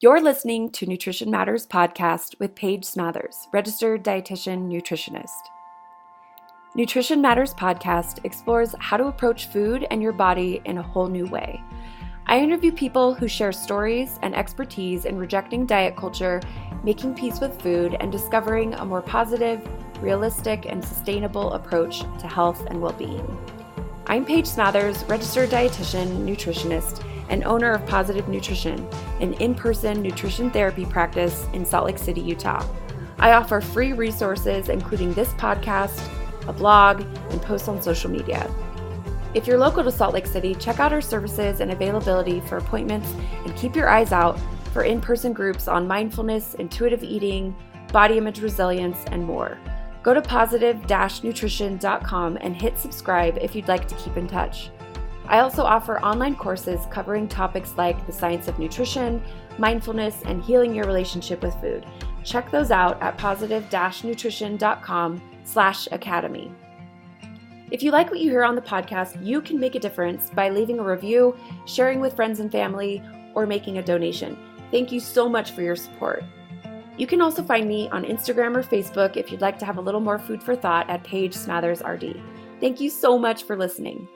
You're listening to Nutrition Matters podcast with Paige Smathers, registered dietitian nutritionist. Nutrition Matters podcast explores how to approach food and your body in a whole new way. I interview people who share stories and expertise in rejecting diet culture, making peace with food, and discovering a more positive, realistic, and sustainable approach to health and well-being. I'm Paige Smathers, registered dietitian nutritionist, and owner of Positive Nutrition, an in-person nutrition therapy practice in Salt Lake City, Utah. I offer free resources, including this podcast, a blog, and posts on social media. If you're local to Salt Lake City, check out our services and availability for appointments, and keep your eyes out for in-person groups on mindfulness, intuitive eating, body image resilience, and more. Go to positive-nutrition.com and hit subscribe if you'd like to keep in touch. I also offer online courses covering topics like the science of nutrition, mindfulness, and healing your relationship with food. Check those out at positive-nutrition.com/academy. If you like what you hear on the podcast, you can make a difference by leaving a review, sharing with friends and family, or making a donation. Thank you so much for your support. You can also find me on Instagram or Facebook if you'd like to have a little more food for thought at Paige Smathers RD. Thank you so much for listening.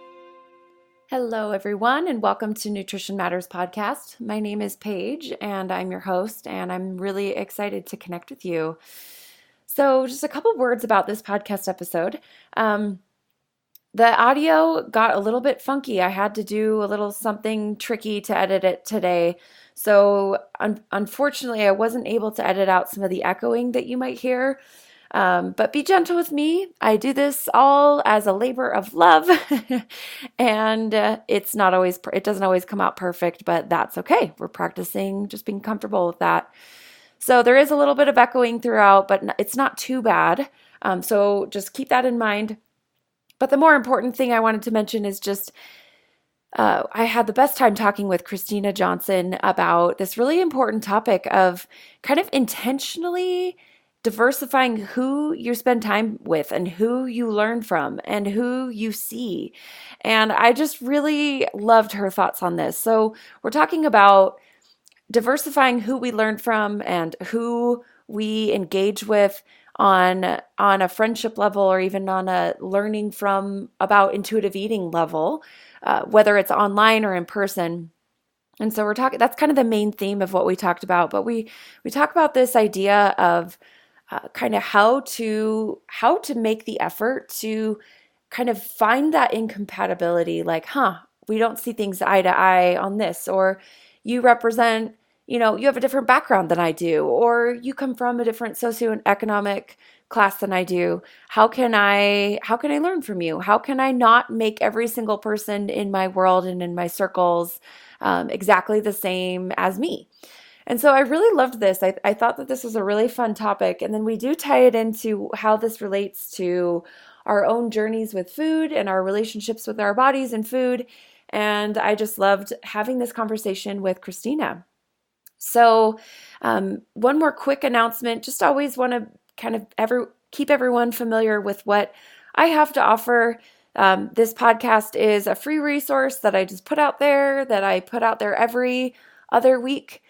Hello, everyone, and welcome to Nutrition Matters podcast. My name is Paige, and I'm your host, and I'm really excited to connect with you. So just a couple words about this podcast episode. The audio got a little bit funky. I had to do a little something tricky to edit it today. So unfortunately, I wasn't able to edit out some of the echoing that you might hear. But be gentle with me. I do this all as a labor of love, and it doesn't always come out perfect, but that's okay. We're practicing just being comfortable with that. So there is a little bit of echoing throughout, but it's not too bad. So just keep that in mind. But the more important thing I wanted to mention is just I had the best time talking with Christina Johnson about this really important topic of kind of intentionally diversifying who you spend time with and who you learn from and who you see. And I just really loved her thoughts on this. So we're talking about diversifying who we learn from and who we engage with on a friendship level, or even on a learning from about intuitive eating level, whether it's online or in person. And so that's kind of the main theme of what we talked about. But we talk about this idea of kind of how to make the effort to kind of find that incompatibility, like, we don't see things eye to eye on this, or you represent, you have a different background than I do, or you come from a different socioeconomic class than I do. How can I learn from you? How can I not make every single person in my world and in my circles exactly the same as me? And so I really loved this. I thought that this was a really fun topic. And then we do tie it into how this relates to our own journeys with food and our relationships with our bodies and food. And I just loved having this conversation with Christina. So one more quick announcement, just always want to kind of keep everyone familiar with what I have to offer. This podcast is a free resource that I just put out there, every other week.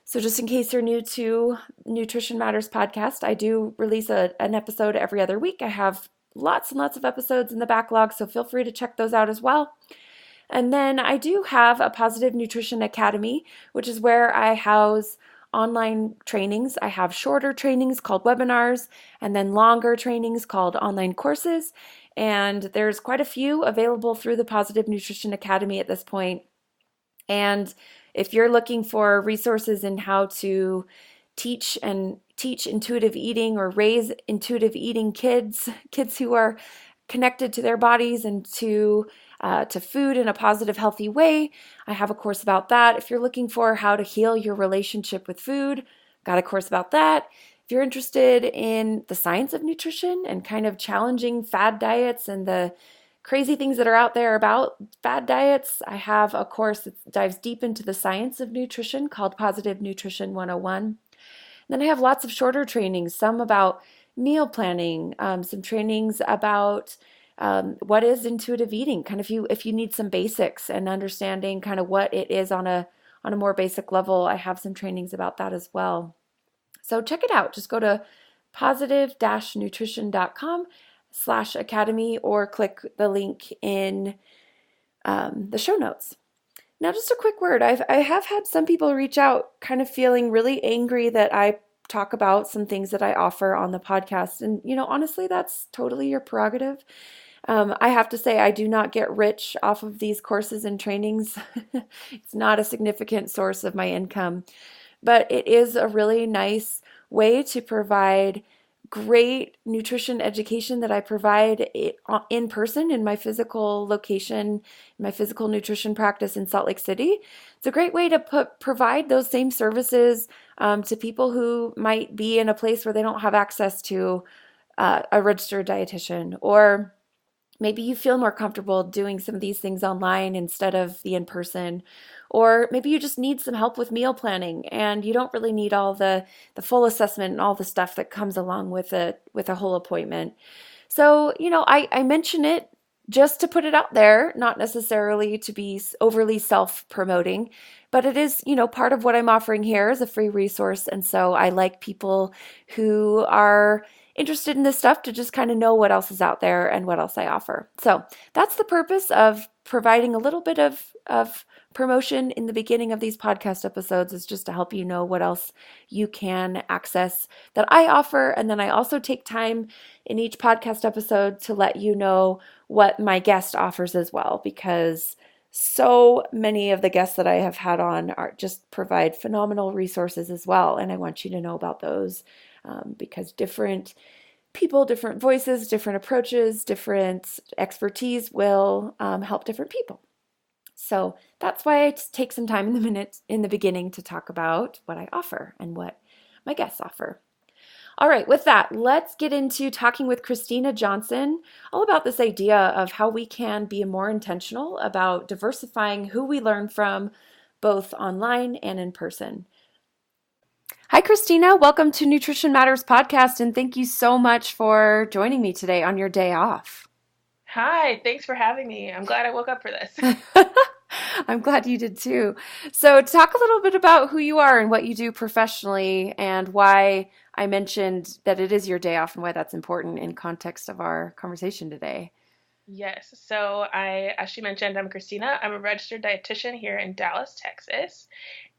So just in case you're new to Nutrition Matters podcast, I do release an episode every other week. I have lots and lots of episodes in the backlog, so feel free to check those out as well. And then I do have a Positive Nutrition Academy, which is where I house online trainings. I have shorter trainings called webinars, and then longer trainings called online courses. And there's quite a few available through the Positive Nutrition Academy at this point. And if you're looking for resources in how to teach intuitive eating or raise intuitive eating kids who are connected to their bodies and to food in a positive, healthy way, I have a course about that. If you're looking for how to heal your relationship with food, got a course about that. If you're interested in the science of nutrition and kind of challenging fad diets and the crazy things that are out there about fad diets, I have a course that dives deep into the science of nutrition called Positive Nutrition 101. And then I have lots of shorter trainings, some about meal planning, some trainings about what is intuitive eating, kind of if you need some basics and understanding kind of what it is on a on a more basic level, I have some trainings about that as well. So check it out. Just go to positive-nutrition.com/academy or click the link in the show notes. Now, just a quick word. I have had some people reach out kind of feeling really angry that I talk about some things that I offer on the podcast. And, honestly, that's totally your prerogative. I have to say, I do not get rich off of these courses and trainings. It's not a significant source of my income, but it is a really nice way to provide great nutrition education that I provide in person in my physical location, my physical nutrition practice in Salt Lake City. It's a great way to provide those same services to people who might be in a place where they don't have access to a registered dietitian, or maybe you feel more comfortable doing some of these things online instead of the in-person, or maybe you just need some help with meal planning and you don't really need all the full assessment and all the stuff that comes along with a whole appointment. So, I mention it just to put it out there, not necessarily to be overly self-promoting, but it is, part of what I'm offering here is a free resource. And so I like people who are interested in this stuff to just kind of know what else is out there and what else I offer. So that's the purpose of providing a little bit of promotion in the beginning of these podcast episodes, is just to help you know what else you can access that I offer. And then I also take time in each podcast episode to let you know what my guest offers as well, because so many of the guests that I have had on are just provide phenomenal resources as well. And I want you to know about those because different people, different voices, different approaches, different expertise will help different people. So that's why I take some time in the beginning to talk about what I offer and what my guests offer. All right, with that, let's get into talking with Christina Johnson all about this idea of how we can be more intentional about diversifying who we learn from, both online and in person. Hi, Christina. Welcome to Nutrition Matters Podcast, and thank you so much for joining me today on your day off. Hi, thanks for having me. I'm glad I woke up for this. I'm glad you did too. So talk a little bit about who you are and what you do professionally, and why I mentioned that it is your day off and why that's important in context of our conversation today. Yes, so as she mentioned, I'm Christina. I'm a registered dietitian here in Dallas, Texas,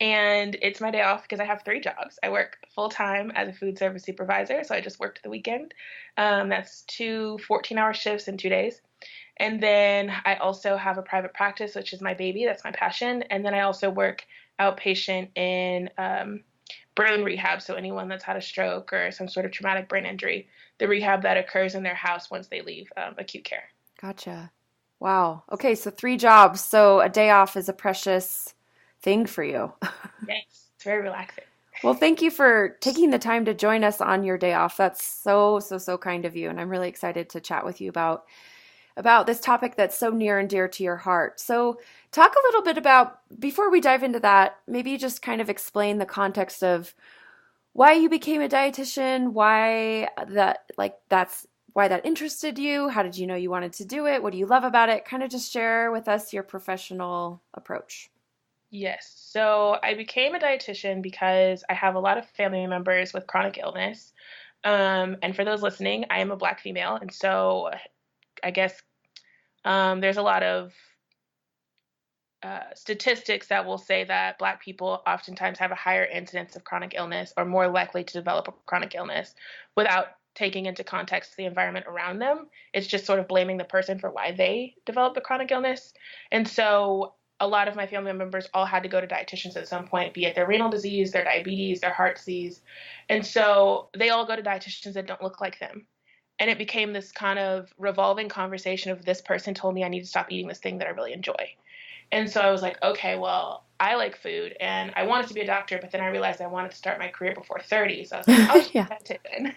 and it's my day off because I have 3 jobs. I work full-time as a food service supervisor, so I just worked the weekend. That's 2 14-hour shifts in 2 days. And then I also have a private practice, which is my baby. That's my passion. And then I also work outpatient in brain rehab. So anyone that's had a stroke or some sort of traumatic brain injury, the rehab that occurs in their house once they leave acute care. Gotcha. Wow. Okay, so 3 jobs. So a day off is a precious thing for you. Yes, it's very relaxing. Well, thank you for taking the time to join us on your day off. That's so kind of you. And I'm really excited to chat with you about this topic that's so near and dear to your heart. So talk a little bit about, before we dive into that, maybe just kind of explain the context of why you became a dietitian, why that interested you. How did you know you wanted to do it? What do you love about it? Kind of just share with us your professional approach. Yes. So I became a dietitian because I have a lot of family members with chronic illness. And for those listening, I am a Black female. And so I guess there's a lot of statistics that will say that Black people oftentimes have a higher incidence of chronic illness, or more likely to develop a chronic illness, without taking into context the environment around them. It's just sort of blaming the person for why they developed the chronic illness. And so a lot of my family members all had to go to dietitians at some point, be it their renal disease, their diabetes, their heart disease. And so they all go to dietitians that don't look like them. And it became this kind of revolving conversation of, this person told me I need to stop eating this thing that I really enjoy. And so I was like, okay, well, I like food and I wanted to be a doctor, but then I realized I wanted to start my career before 30. So I was like, I'll just be a dietitian.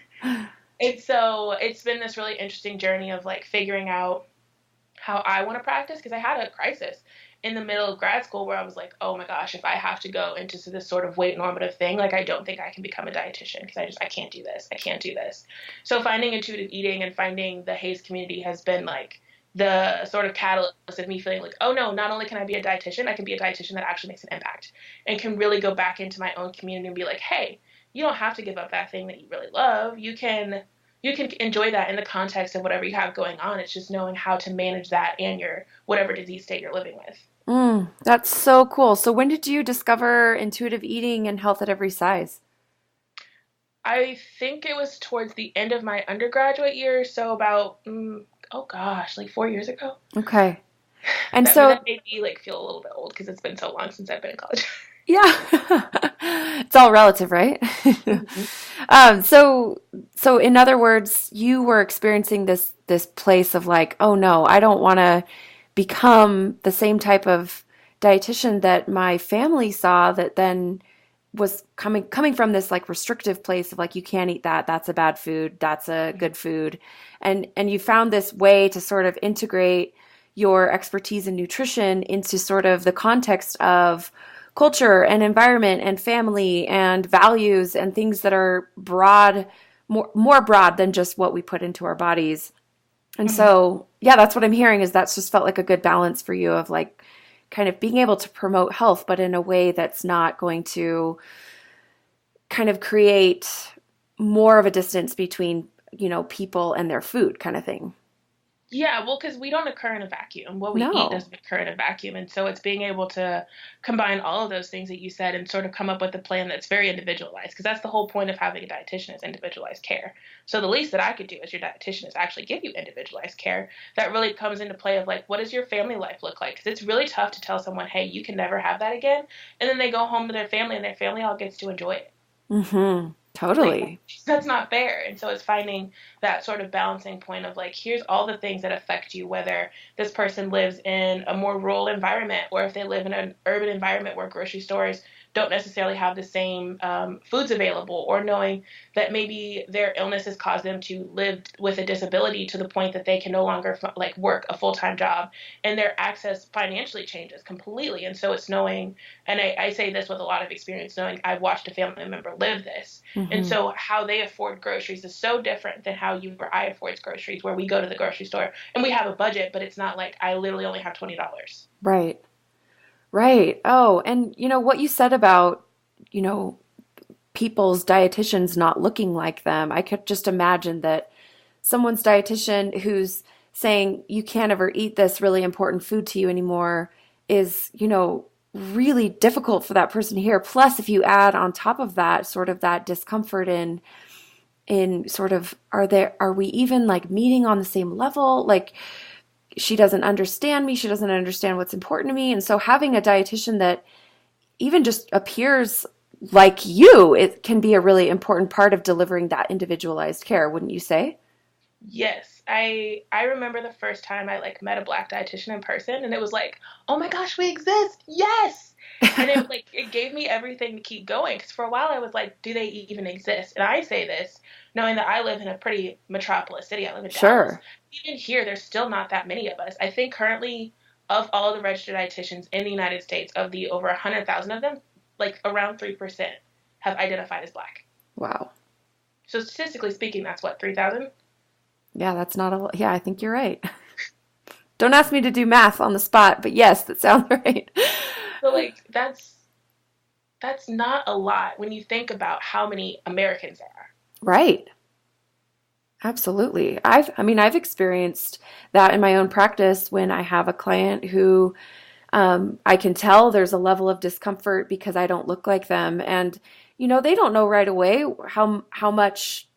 And so it's been this really interesting journey of like figuring out how I want to practice, because I had a crisis in the middle of grad school where I was like, oh my gosh, if I have to go into this sort of weight normative thing, like I don't think I can become a dietitian, because I can't do this. I can't do this. So finding intuitive eating and finding the HAES community has been like the sort of catalyst of me feeling like, oh no, not only can I be a dietitian, I can be a dietitian that actually makes an impact and can really go back into my own community and be like, hey, you don't have to give up that thing that you really love. You can enjoy that in the context of whatever you have going on. It's just knowing how to manage that and your whatever disease state you're living with. That's so cool. So when did you discover intuitive eating and health at every size? I think it was towards the end of my undergraduate year, so about oh gosh, like 4 years ago. Okay. And That so, made me like feel a little bit old because it's been so long since I've been in college. yeah, it's all relative, right? Mhm. So in other words, you were experiencing this place of like, oh no, I don't want to become the same type of dietitian that my family saw that then was coming from this like restrictive place of like you can't eat that, that's a bad food, that's a good food. And you found this way to sort of integrate your expertise in nutrition into sort of the context of culture and environment and family and values and things that are broad, more broad than just what we put into our bodies. And Mhm. so, yeah, that's what I'm hearing is that's just felt like a good balance for you of like kind of being able to promote health, but in a way that's not going to kind of create more of a distance between, people and their food kind of thing. Yeah, well, because we don't occur in a vacuum. What we eat No. doesn't occur in a vacuum. And so it's being able to combine all of those things that you said and sort of come up with a plan that's very individualized. Because that's the whole point of having a dietitian is individualized care. So the least that I could do as your dietitian is actually give you individualized care that really comes into play of like, what does your family life look like? Because it's really tough to tell someone, hey, you can never have that again. And then they go home to their family and their family all gets to enjoy it. Mm-hmm. Like Totally. that's not fair. And so it's finding that sort of balancing point of like here's all the things that affect you, whether this person lives in a more rural environment or if they live in an urban environment where grocery stores don't necessarily have the same foods available, or knowing that maybe their illness has caused them to live with a disability to the point that they can no longer like work a full-time job, and their access financially changes completely. And so it's knowing, and I say this with a lot of experience, knowing I've watched a family member live this. And Mm-hmm. so how they afford groceries is so different than how you or I afford groceries, where we go to the grocery store and we have a budget, but it's not like I literally only have $20. Right. Right. Oh, and what you said about, you know, people's dietitians not looking like them. I could just imagine that someone's dietitian who's saying you can't ever eat this really important food to you anymore is, really difficult for that person to hear. Plus, if you add on top of that sort of that discomfort in sort of are we even like meeting on the same level? Like she doesn't understand me, she doesn't understand what's important to me. And so having a dietitian that even just appears like you, it can be a really important part of delivering that individualized care, wouldn't you say? Yes, I remember the first time I like met a black dietitian in person, and it was like, oh my gosh, we exist. Yes. And it like it gave me everything to keep going, because for a while I was like, do they even exist? And I say this knowing that I live in a pretty metropolis city. I live in Dallas. Sure. Even here, there's still not that many of us. I think currently of all the registered dietitians in the United States, of the over 100,000 of them, like around 3% have identified as black. Wow. So statistically speaking, that's what, 3,000? Yeah, that's not a lot. Yeah, I think you're right. Don't ask me to do math on the spot, but yes, that sounds right. So like that's not a lot when you think about how many Americans there are. Right. Absolutely. I've experienced that in my own practice when I have a client who I can tell there's a level of discomfort because I don't look like them. And, they don't know right away how much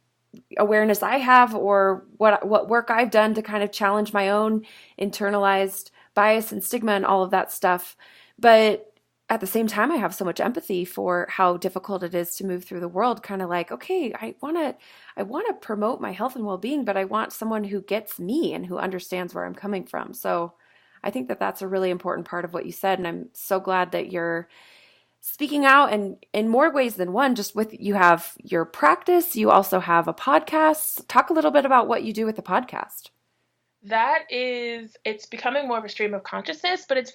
awareness I have or what work I've done to kind of challenge my own internalized bias and stigma and all of that stuff. But at the same time, I have so much empathy for how difficult it is to move through the world, kind of like, okay, I want to promote my health and well-being, but I want someone who gets me and who understands where I'm coming from. So I think that that's a really important part of what you said, and I'm so glad that you're speaking out and in more ways than one. Just with you have your practice, you also have a podcast. Talk a little bit about what you do with the podcast. It's becoming more of a stream of consciousness, but it's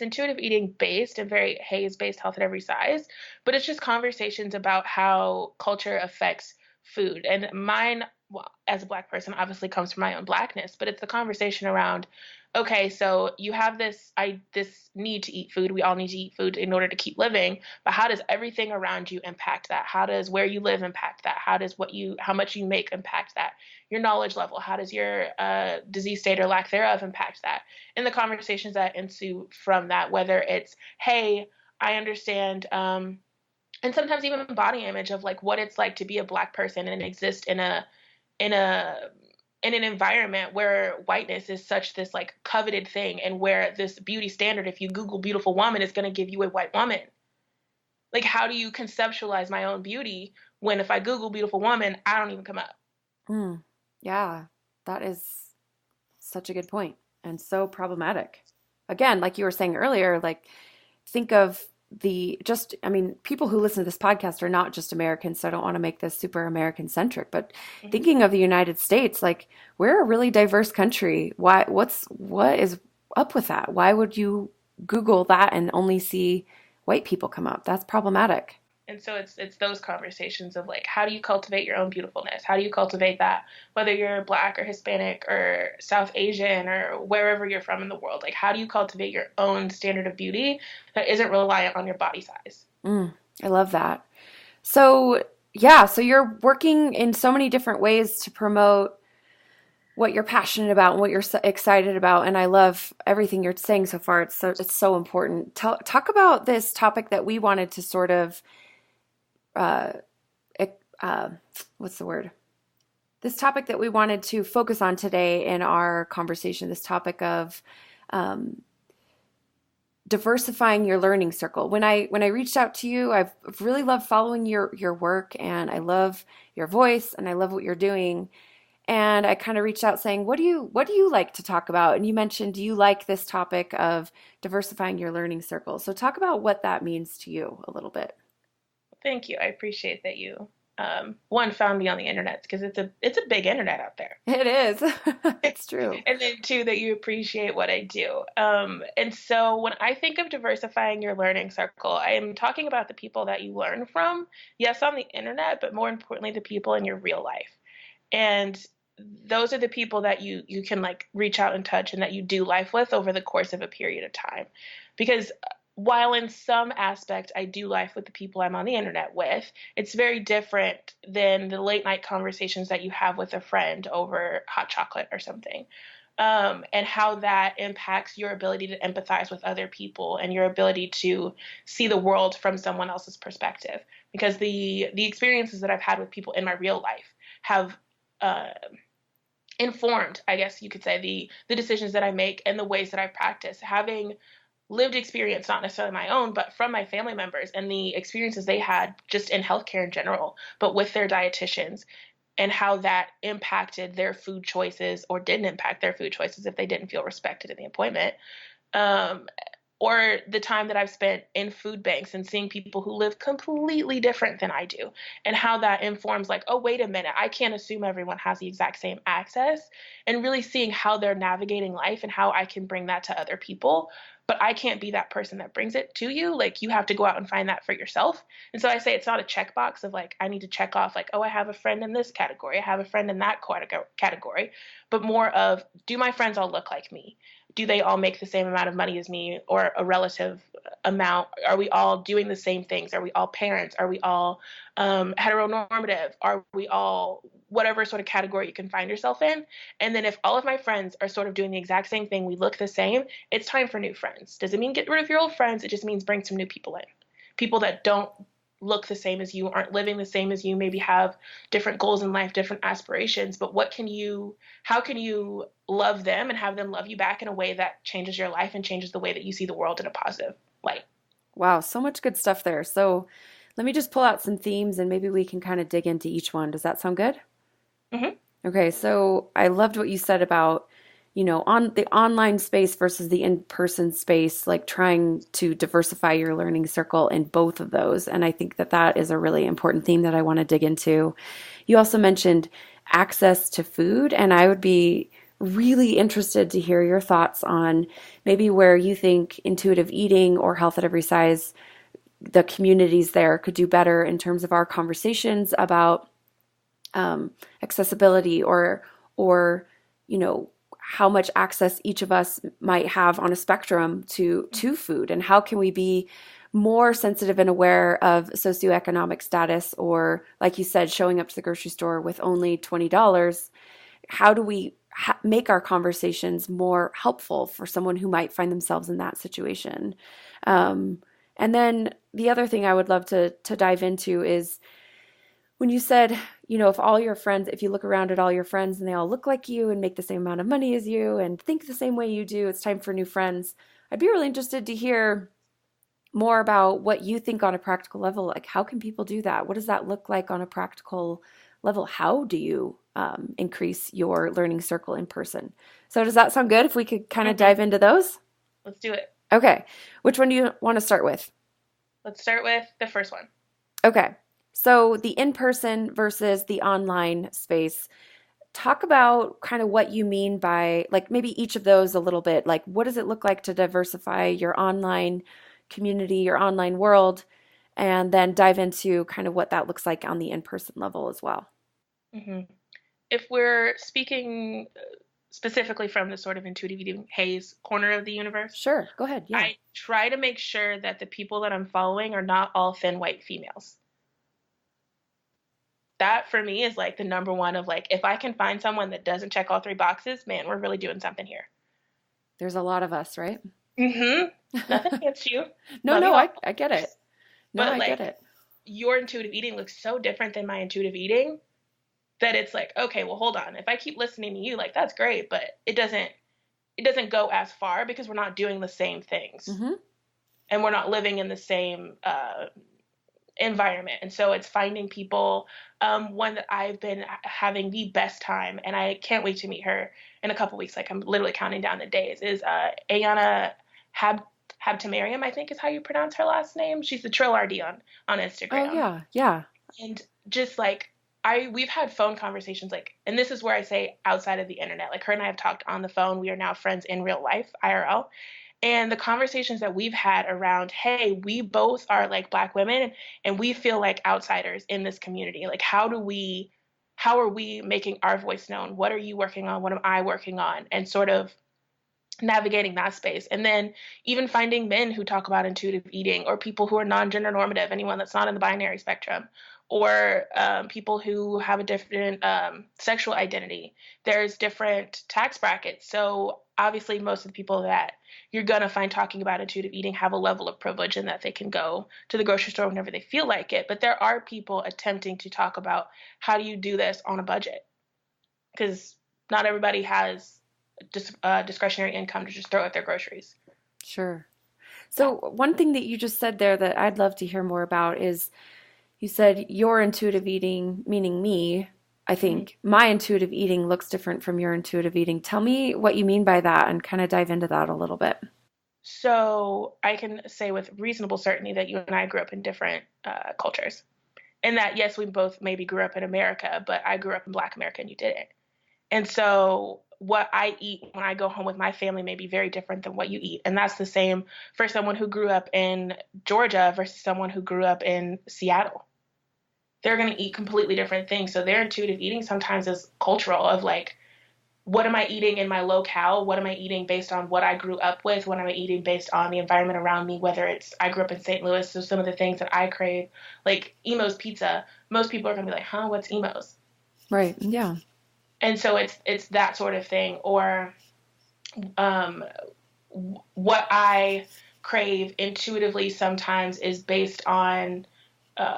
intuitive eating based and very Hayes based health at every size. But it's just conversations about how culture affects food. And mine well, as a Black person, obviously comes from my own Blackness, but it's the conversation around, okay, so you have this need to eat food. We all need to eat food in order to keep living, but how does everything around you impact that? How does where you live impact that? How much you make impact that? Your knowledge level, how does your disease state or lack thereof impact that? And the conversations that ensue from that, whether it's, hey, I understand, and sometimes even body image of like what it's like to be a Black person and exist in a in an environment where whiteness is such this like coveted thing, and where this beauty standard, if you Google beautiful woman, is going to give you a white woman. Like, how do you conceptualize my own beauty when if I Google beautiful woman, I don't even come up? Mm, yeah, that is such a good point and so problematic. Again, like you were saying earlier, like think of I mean, people who listen to this podcast are not just Americans, so I don't want to make this super American centric, but Mm-hmm. thinking of the United States, like we're a really diverse country. What is up with that? Why would you Google that and only see white people come up? That's problematic. And so it's those conversations of like, how do you cultivate your own beautifulness? How do you cultivate that, whether you're Black or Hispanic or South Asian or wherever you're from in the world? Like, how do you cultivate your own standard of beauty that isn't reliant on your body size? I love that. So, yeah, so you're working in so many different ways to promote what you're passionate about and what you're so excited about, and I love everything you're saying so far. It's so important. Talk about this topic that we wanted to sort of uh, uh, what's the word? This topic that we wanted to focus on today in our conversation. This topic of um, diversifying your learning circle. When I reached out to you, I've really loved following your work, and I love your voice, and I love what you're doing. And I kind of reached out saying, what do you like to talk about? And you mentioned you like this topic of diversifying your learning circle. So talk about what that means to you a little bit. Thank you. I appreciate that you one found me on the internet, because it's a big internet out there. It is. It's true. And then two, that you appreciate what I do. And so when I think of diversifying your learning circle, I am talking about the people that you learn from, yes, on the internet, but more importantly, the people in your real life. And those are the people that you can like reach out and touch, and that you do life with over the course of a period of time. Because while in some aspect I do life with the people I'm on the internet with, it's very different than the late night conversations that you have with a friend over hot chocolate or something. And how that impacts your ability to empathize with other people and your ability to see the world from someone else's perspective. Because the experiences that I've had with people in my real life have uh, informed, I guess you could say, the decisions that I make and the ways that I practice. Having lived experience, not necessarily my own, but from my family members and the experiences they had just in healthcare in general, but with their dietitians, and how that impacted their food choices or didn't impact their food choices if they didn't feel respected in the appointment. Um, or the time that I've spent in food banks and seeing people who live completely different than I do, and how that informs, like, oh, wait a minute, I can't assume everyone has the exact same access, and really seeing how they're navigating life and how I can bring that to other people. But I can't be that person that brings it to you. Like, you have to go out and find that for yourself. And so I say it's not a checkbox of like, I need to check off, like, oh, I have a friend in this category, I have a friend in that category, but more of, do my friends all look like me? Do they all make the same amount of money as me, or a relative amount? Are we all doing the same things? Are we all parents? Are we all heteronormative? Are we all whatever sort of category you can find yourself in? And then if all of my friends are sort of doing the exact same thing, we look the same, it's time for new friends. Does it mean get rid of your old friends? It just means bring some new people in. People that don't look the same as you, aren't living the same as you, maybe have different goals in life, different aspirations, but how can you love them and have them love you back in a way that changes your life and changes the way that you see the world in a positive light? Wow, so much good stuff there. So let me just pull out some themes and maybe we can kind of dig into each one. Does that sound good? Mm-hmm. Okay, so I loved what you said about, on the online space versus the in-person space, like trying to diversify your learning circle in both of those. And I think that that is a really important theme that I want to dig into. You also mentioned access to food, and I would be really interested to hear your thoughts on maybe where you think intuitive eating or health at every size, the communities there could do better in terms of our conversations about accessibility or how much access each of us might have on a spectrum to food, and how can we be more sensitive and aware of socioeconomic status, or like you said, showing up to the grocery store with only $20. How do we make our conversations more helpful for someone who might find themselves in that situation? And then the other thing I would love to dive into is when you said, if you look around at all your friends and they all look like you and make the same amount of money as you and think the same way you do, it's time for new friends. I'd be really interested to hear more about what you think on a practical level. Like, how can people do that? What does that look like on a practical level? How do you increase your learning circle in person? So does that sound good if we could kind of dive into those? Let's do it. Okay. Which one do you want to start with? Let's start with the first one. Okay. So the in-person versus the online space. Talk about kind of what you mean by, like, maybe each of those a little bit. Like, what does it look like to diversify your online community, your online world, and then dive into kind of what that looks like on the in-person level as well. Mm-hmm. If we're speaking specifically from the sort of intuitive eating haze corner of the universe, sure, go ahead. Yeah, I try to make sure that the people that I'm following are not all thin white females. That for me is like the number one of like, if I can find someone that doesn't check all three boxes, man, we're really doing something here. There's a lot of us, right? Mm-hmm. Nothing against you. No, I get it. No, but I get it. Your intuitive eating looks so different than my intuitive eating that it's like, okay, well, hold on. If I keep listening to you, like, that's great, but it doesn't go as far because we're not doing the same things. Mm-hmm. And we're not living in the same environment. And so it's finding people. One that I've been having the best time, and I can't wait to meet her in a couple weeks. Like, I'm literally counting down the days, is Ayana Habtemariam, I think is how you pronounce her last name. She's the Trill RD on Instagram. Oh, yeah. And just like, we've had phone conversations, like, and this is where I say outside of the internet, like her and I have talked on the phone. We are now friends in real life, IRL. And the conversations that we've had around, hey, we both are like Black women and we feel like outsiders in this community. Like, how are we making our voice known? What are you working on? What am I working on? And sort of navigating that space. And then even finding men who talk about intuitive eating, or people who are non-gender normative, anyone that's not in the binary spectrum, or people who have a different sexual identity. There's different tax brackets. So obviously most of the people that you're going to find talking about intuitive eating have a level of privilege in that they can go to the grocery store whenever they feel like it. But there are people attempting to talk about, how do you do this on a budget? Because not everybody has discretionary income to just throw at their groceries. Sure. So one thing that you just said there that I'd love to hear more about is, you said your intuitive eating, meaning me. I think my intuitive eating looks different from your intuitive eating. Tell me what you mean by that and kind of dive into that a little bit. So I can say with reasonable certainty that you and I grew up in different cultures. And that, yes, we both maybe grew up in America, but I grew up in Black America and you didn't. And so what I eat when I go home with my family may be very different than what you eat. And that's the same for someone who grew up in Georgia versus someone who grew up in Seattle. They're going to eat completely different things. So their intuitive eating sometimes is cultural, of like, what am I eating in my locale? What am I eating based on what I grew up with? What am I eating based on the environment around me? Whether it's, I grew up in St. Louis, so some of the things that I crave, like Emo's Pizza, most people are going to be like, huh, what's Emo's? Right, yeah. And so it's that sort of thing. Or what I crave intuitively sometimes is based on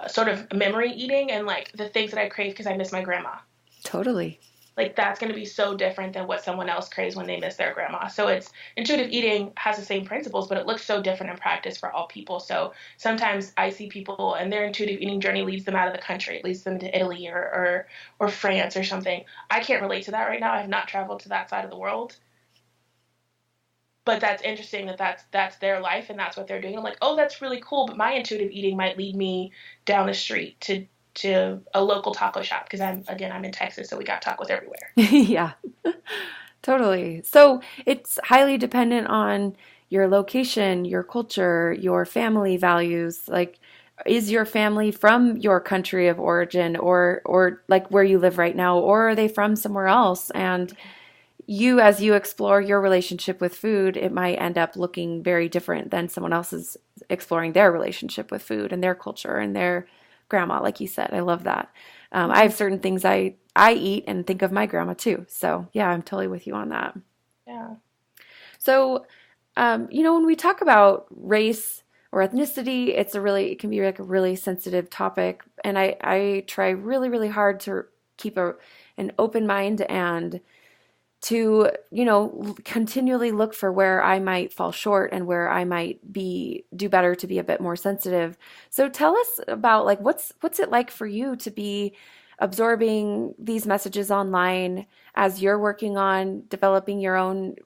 sort of memory eating and like the things that I crave because I miss my grandma. Totally. Like, that's going to be so different than what someone else craves when they miss their grandma. So it's, intuitive eating has the same principles, but it looks so different in practice for all people. So sometimes I see people and their intuitive eating journey leads them out of the country. It leads them to Italy or France or something. I can't relate to that right now. I have not traveled to that side of the world. But that's interesting that that's their life and that's what they're doing. I'm like, oh, that's really cool. But my intuitive eating might lead me down the street to a local taco shop, because I'm in Texas, so we got tacos everywhere. Yeah, totally. So it's highly dependent on your location, your culture, your family values. Like, is your family from your country of origin, or like where you live right now, or are they from somewhere else? And you, as you explore your relationship with food, it might end up looking very different than someone else's exploring their relationship with food and their culture and their grandma, like you said. I love that. I have Mhm. certain things I eat and think of my grandma too. So yeah, I'm totally with you on that. Yeah. So, when we talk about race or ethnicity, it can be like a really sensitive topic. And I try really, really hard to keep an open mind and to, continually look for where I might fall short and where I might do better to be a bit more sensitive. So tell us about like what's it like for you to be absorbing these messages online as you're working on developing your own,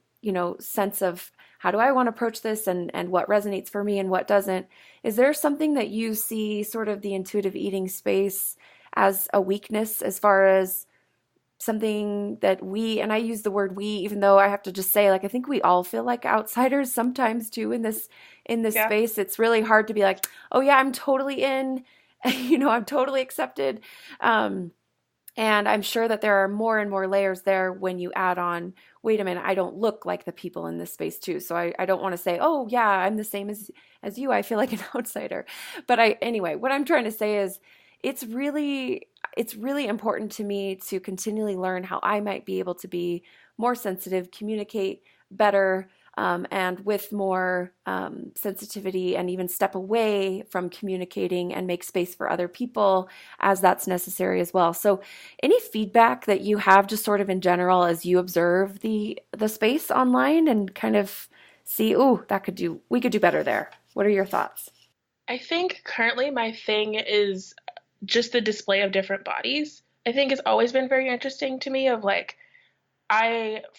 sense of how do I want to approach this and what resonates for me and what doesn't. Is there something that you see sort of the intuitive eating space as a weakness as far as something that and I use the word we, even though I have to just say, like, I think we all feel like outsiders sometimes too in this Yeah. space. It's really hard to be like, oh yeah, I'm totally in, I'm totally accepted. Um, and I'm sure that there are more and more layers there when you add on, wait a minute, I don't look like the people in this space too. So I don't want to say, oh yeah, I'm the same as you. I feel like an outsider. But anyway, what I'm trying to say is it's really it's really important to me to continually learn how I might be able to be more sensitive, communicate better, and with more sensitivity, and even step away from communicating and make space for other people as that's necessary as well. So, any feedback that you have, just sort of in general, as you observe the space online and kind of see, oh, we could do better there. What are your thoughts? I think currently my thing is just the display of different bodies. I think it's always been very interesting to me of like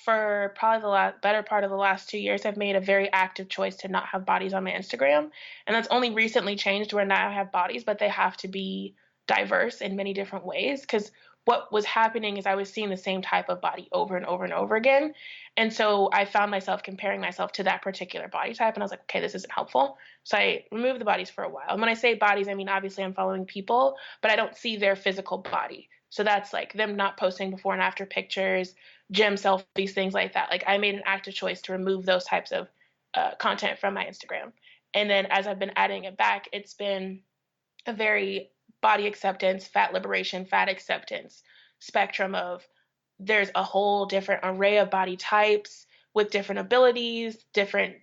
for probably the better part of the last 2 years, I've made a very active choice to not have bodies on my Instagram. And that's only recently changed where now I have bodies, but they have to be diverse in many different ways. Because what was happening is I was seeing the same type of body over and over and over again. And so I found myself comparing myself to that particular body type. And I was like, okay, this isn't helpful. So I removed the bodies for a while. And when I say bodies, I mean, obviously I'm following people, but I don't see their physical body. So that's like them not posting before and after pictures, gym selfies, things like that. Like I made an active choice to remove those types of content from my Instagram. And then as I've been adding it back, it's been a very body acceptance, fat liberation, fat acceptance spectrum of there's a whole different array of body types with different abilities, different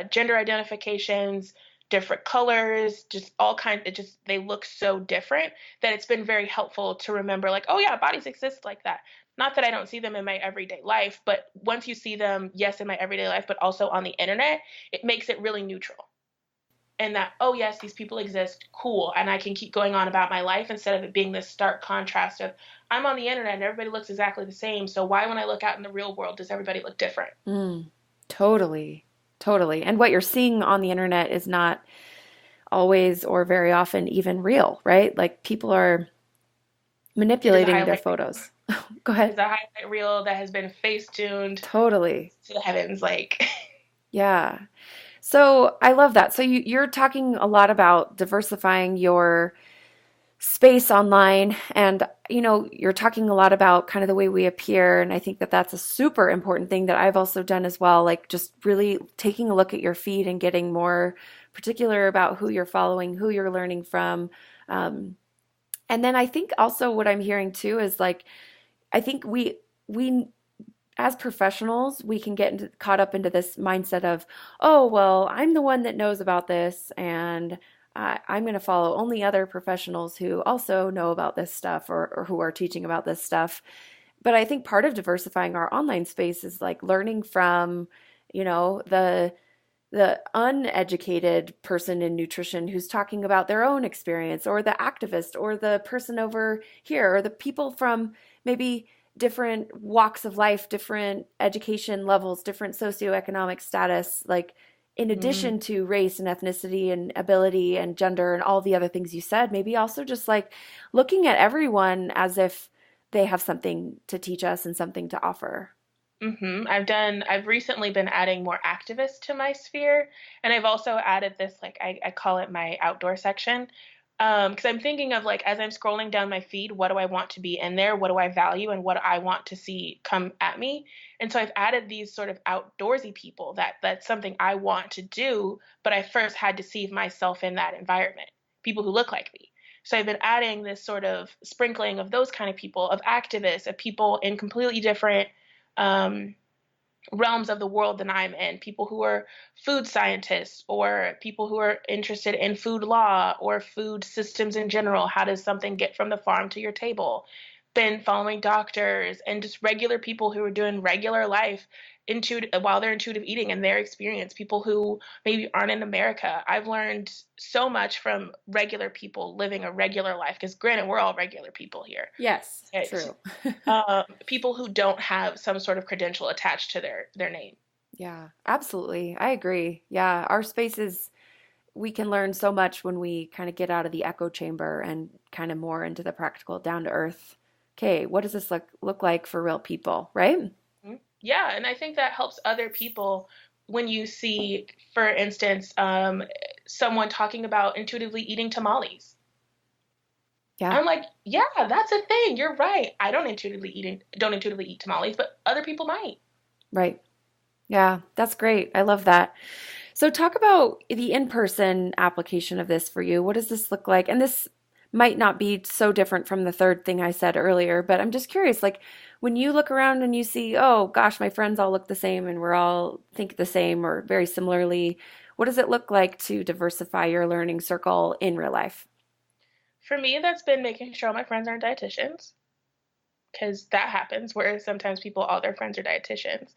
gender identifications, different colors, just all kinds. It just they look so different that it's been very helpful to remember, like, oh yeah, bodies exist like that. Not that I don't see them in my everyday life, but once you see them, yes, in my everyday life, but also on the internet, it makes it really neutral. And that, oh yes, these people exist, cool, and I can keep going on about my life instead of it being this stark contrast of I'm on the internet and everybody looks exactly the same, so why when I look out in the real world does everybody look different? Mm, totally. Totally. And what you're seeing on the internet is not always or very often even real, right? Like people are It is a manipulating their highlight photos. Go it is ahead. a highlight reel that has been face tuned Totally. to the heavens, like Yeah. So I love that. So you're talking a lot about diversifying your space online, and you're talking a lot about kind of the way we appear, and I think that that's a super important thing that I've also done as well, like just really taking a look at your feed and getting more particular about who you're following, who you're learning from. Um, and then I think also what I'm hearing too is like I think we as professionals, we can get caught up into this mindset of, oh, well, I'm the one that knows about this, and I'm going to follow only other professionals who also know about this stuff, or who are teaching about this stuff. But I think part of diversifying our online space is like learning from, the uneducated person in nutrition who's talking about their own experience, or the activist, or the person over here, or the people from maybe different walks of life, different education levels, different socioeconomic status, like in mm, addition to race and ethnicity and ability and gender and all the other things you said, maybe also just like looking at everyone as if they have something to teach us and something to offer. I've recently been adding more activists to my sphere. And I've also added this, like, I call it my outdoor section, Because I'm thinking of like as I'm scrolling down my feed, what do I want to be in there? What do I value and what I want to see come at me? And so I've added these sort of outdoorsy people that's something I want to do, but I first had to see myself in that environment, people who look like me. So I've been adding this sort of sprinkling of those kind of people, of activists, of people in completely different um, realms of the world than I'm in, people who are food scientists or people who are interested in food law or food systems in general. How does something get from the farm to your table? Been following doctors and just regular people who are doing regular life while they're intuitive eating and their experience, people who maybe aren't in America. I've learned so much from regular people living a regular life because granted, we're all regular people here. Yes, But true. people who don't have some sort of credential attached to their name. Yeah, absolutely. I agree. Yeah, our spaces, we can learn so much when we kind of get out of the echo chamber and kind of more into the practical, down to earth. Okay, what does this look like for real people, right? Mhm. Yeah, and I think that helps other people when you see, for instance, someone talking about intuitively eating tamales. Yeah, I'm like, yeah, that's a thing. You're right. I don't intuitively eat tamales, but other people might. right. Yeah, that's great. I love that. So, talk about the in person application of this for you. What does this look like? And this might not be so different from the third thing I said earlier, but I'm just curious like, when you look around and you see, oh gosh, my friends all look the same and we're all think the same or very similarly, what does it look like to diversify your learning circle in real life? For me, that's been making sure all my friends aren't dietitians because that happens where sometimes all their friends are dietitians.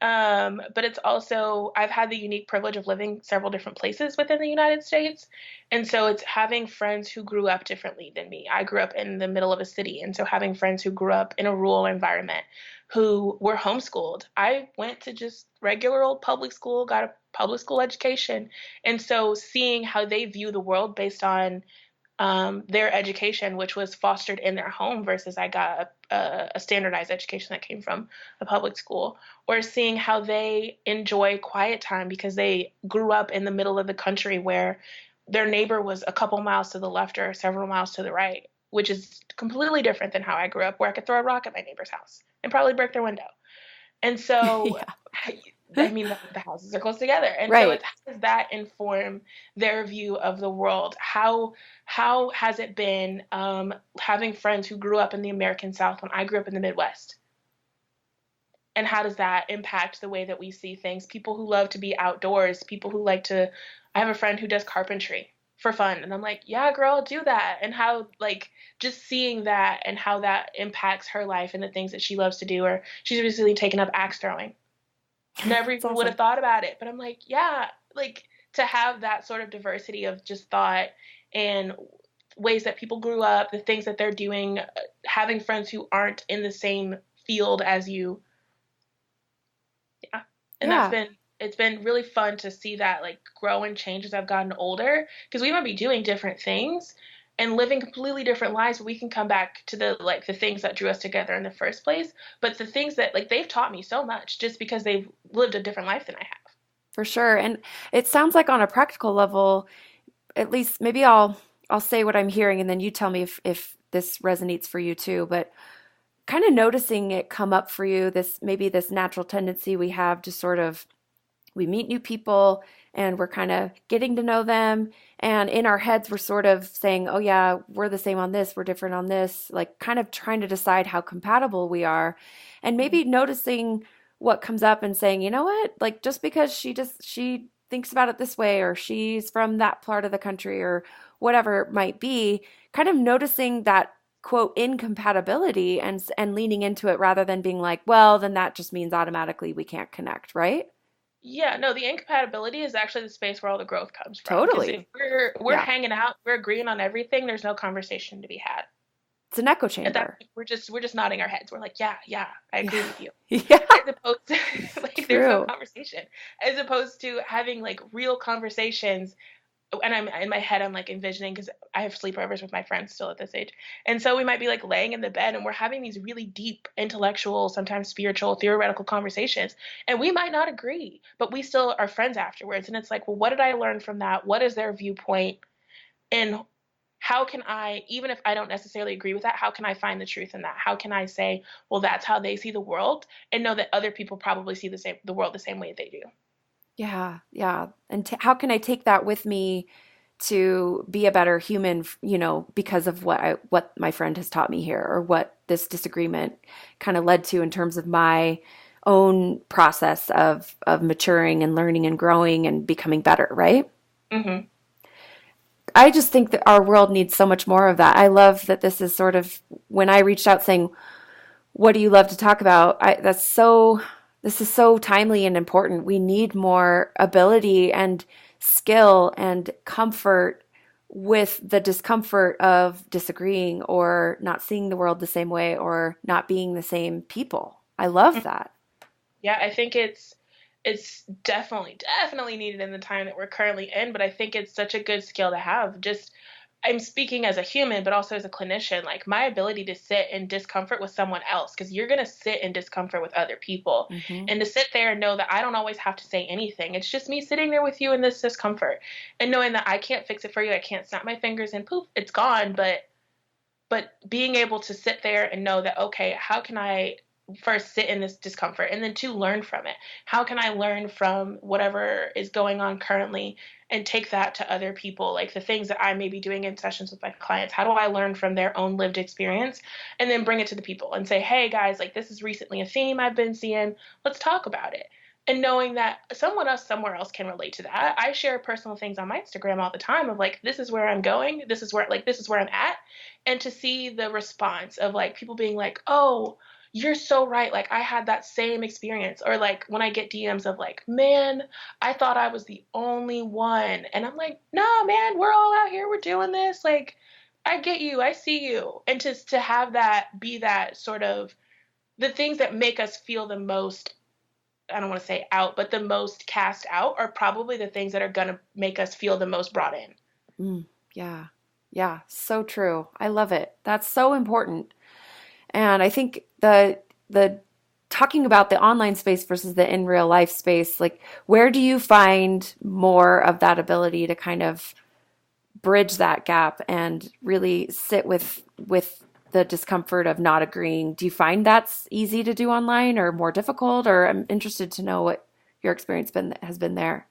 But it's also, I've had the unique privilege of living several different places within the United States. And so it's having friends who grew up differently than me. I grew up in the middle of a city. And so having friends who grew up in a rural environment who were homeschooled. I went to just regular old public school, got a public school education. And so seeing how they view the world based on their education, which was fostered in their home, versus I got a standardized education that came from a public school, or seeing how they enjoy quiet time because they grew up in the middle of the country where their neighbor was a couple miles to the left or several miles to the right, which is completely different than how I grew up, where I could throw a rock at my neighbor's house and probably break their window. And so, Yeah. I mean, the houses are close together, and so Right. it's how does that inform their view of the world? How has it been having friends who grew up in the American South when I grew up in the Midwest? And how does that impact the way that we see things? People who love to be outdoors, people who like to. I have a friend who does carpentry for fun, and I'm like, yeah, girl, do that. And how like just seeing that and how that impacts her life and the things that she loves to do, or she's recently taken up axe throwing. Never It's even would awesome. have thought about it. But I'm like, yeah, like to have that sort of diversity of just thought and ways that people grew up, the things that they're doing, having friends who aren't in the same field as you. Yeah. And Yeah. it's been really fun to see that like grow and change as I've gotten older because we might be doing different things and living completely different lives, but we can come back to the things that drew us together in the first place. But the things that like they've taught me so much just because they've lived a different life than I have. For sure. And it sounds like on a practical level, at least maybe I'll say what I'm hearing and then you tell me if this resonates for you too, but kind of noticing it come up for you, this maybe this natural tendency we have to sort of we meet new people and we're kind of getting to know them and in our heads we're sort of saying, "Oh yeah, we're the same on this, we're different on this," like kind of trying to decide how compatible we are and Mhm. maybe noticing what comes up and saying, "You know what? Like just because she thinks about it this way or she's from that part of the country or whatever it might be, kind of noticing that quote incompatibility and leaning into it rather than being like, well, then that just means automatically we can't connect, right? Yeah, no, the incompatibility is actually the space where all the growth comes from. Because if Totally. we're Yeah. hanging out, we're agreeing on everything, there's no conversation to be had. It's an echo At that chamber. point, we're just nodding our heads. We're like, yeah, yeah, I Yeah. agree with you. Yeah. As opposed to like there's no True. conversation. As opposed to having like real conversations. And I'm in my head, I'm like envisioning because I have sleepovers with my friends still at this age. And so we might be like laying in the bed and we're having these really deep intellectual, sometimes spiritual, theoretical conversations. And we might not agree, but we still are friends afterwards. And it's like, well, what did I learn from that? What is their viewpoint? And how can I, even if I don't necessarily agree with that, how can I find the truth in that? How can I say, well, that's how they see the world, and know that other people probably see the world the same way they do. Yeah, yeah. And how can I take that with me to be a better human, because of what my friend has taught me here, or what this disagreement kind of led to in terms of my own process of maturing and learning and growing and becoming better, right? Hmm. I just think that our world needs so much more of that. I love that this is sort of when I reached out saying, what do you love to talk about? This is so timely and important. We need more ability and skill and comfort with the discomfort of disagreeing or not seeing the world the same way or not being the same people. I love that. Yeah, I think it's definitely needed in the time that we're currently in, but I think it's such a good skill to have. Just I'm speaking as a human, but also as a clinician, like my ability to sit in discomfort with someone else, because you're going to sit in discomfort with other people. Hmm. And to sit there and know that I don't always have to say anything. It's just me sitting there with you in this discomfort and knowing that I can't fix it for you. I can't snap my fingers and poof, it's gone. But being able to sit there and know that, okay, how can I first sit in this discomfort and then two, learn from it? How can I learn from whatever is going on currently and take that to other people? Like the things that I may be doing in sessions with my clients, how do I learn from their own lived experience and then bring it to the people and say, hey guys, like this is recently a theme I've been seeing. Let's talk about it. And knowing that someone else somewhere else can relate to that. I share personal things on my Instagram all the time of like, this is where I'm going. This is where I'm at. And to see the response of like people being like, oh, you're so right, like I had that same experience, or like when I get DMs of like, man, I thought I was the only one, and I'm like, no man, we're all out here, we're doing this, like I get you, I see you. And to have that be that sort of the things that make us feel the most, I don't want to say out, but the most cast out are probably the things that are going to make us feel the most brought in. Mm, yeah. Yeah. So true. I love it. That's so important. And I think the talking about the online space versus the in real life space, like where do you find more of that ability to kind of bridge that gap and really sit with the discomfort of not agreeing? Do you find that's easy to do online or more difficult? Or I'm interested to know what your experience has been there.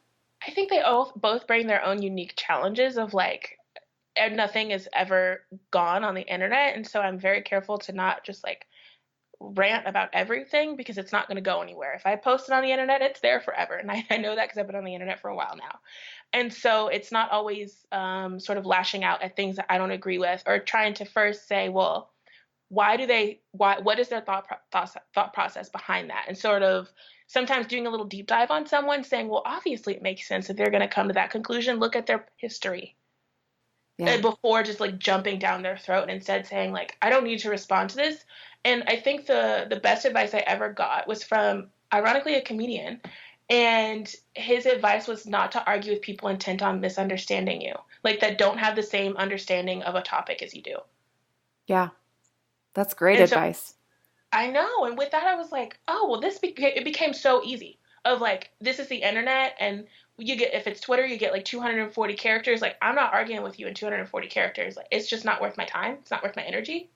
I think they all both bring their own unique challenges of like, and nothing is ever gone on the internet, and so I'm very careful to not just like rant about everything because it's not going to go anywhere. If I post it on the internet, it's there forever, and I know that because I've been on the internet for a while now. And so it's not always sort of lashing out at things that I don't agree with, or trying to first say, well, what is their thought process behind that, and sort of sometimes doing a little deep dive on someone, saying, well, obviously it makes sense if they're going to come to that conclusion. Look at their history Yeah. before just like jumping down their throat, and instead saying like, I don't need to respond to this. And I think the best advice I ever got was from, ironically, a comedian. And his advice was not to argue with people intent on misunderstanding you, like that don't have the same understanding of a topic as you do. Yeah. That's great And so advice. I know, and with that I was like, oh well, it became so easy. Of like, this is the internet, and you get, if it's Twitter, you get like 240 characters. Like, I'm not arguing with you in 240 characters. Like, it's just not worth my time. It's not worth my energy.